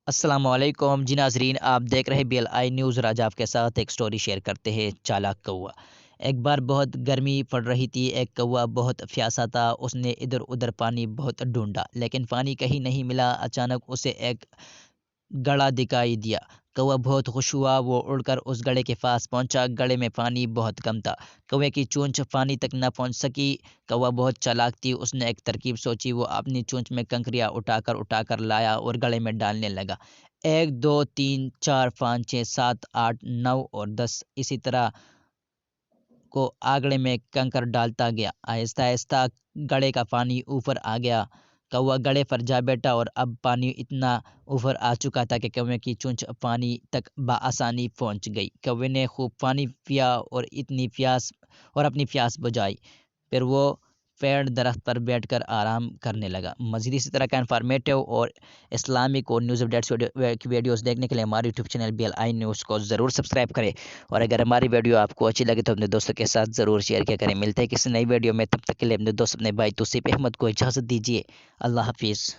السلام علیکم جی ناظرین، آپ دیکھ رہے بی ایل آئی نیوز اور آج آپ کے ساتھ ایک سٹوری شیئر کرتے ہیں چالاک کوا۔ ایک بار بہت گرمی پڑ رہی تھی، ایک کوا بہت پیاسا تھا۔ اس نے ادھر ادھر پانی بہت ڈھونڈا لیکن پانی کہیں نہیں ملا۔ اچانک اسے ایک گڑھا دکھائی دیا۔ کوا بہت خوش ہوا، وہ اڑ کر اس گڑھے کے پاس پہنچا۔ گڑھے میں پانی بہت کم تھا، کوے کی چونچ پانی تک نہ پہنچ سکی۔ کوا بہت چالاک تھی، اس نے ایک ترکیب سوچی۔ وہ اپنی چونچ میں کنکریاں اٹھا کر لایا اور گڑھے میں ڈالنے لگا۔ 1 2 3 4 5 6 7 8 9 اور 10 اسی طرح کو آگڑے میں کنکر ڈالتا گیا۔ آہستہ آہستہ گڑھے کا پانی اوپر آ گیا۔ کوا گڑھے پر جا بیٹھا اور اب پانی اتنا اوپر آ چکا تھا کہ کوے کی چونچ پانی تک بآسانی پہنچ گئی۔ کوے نے خوب پانی پیا اور اپنی پیاس بجھائی۔ پھر وہ پیڑ درخت پر بیٹھ کر آرام کرنے لگا۔ مزید اسی طرح کا انفارمیٹو اور اسلامک اور نیوز اپڈیٹس کی ویڈیوز دیکھنے کے لیے ہمارے YouTube channel B L I news کو ضرور سبسکرائب کریں، اور اگر ہماری ویڈیو آپ کو اچھی لگے تو اپنے دوستوں کے ساتھ ضرور شیئر کیا کریں۔ ملتے ہیں کسی نئی ویڈیو میں، تب تک کے لیے اپنے دوست اپنے بھائی توصیف احمد کو اجازت دیجیے۔ اللہ حافظ۔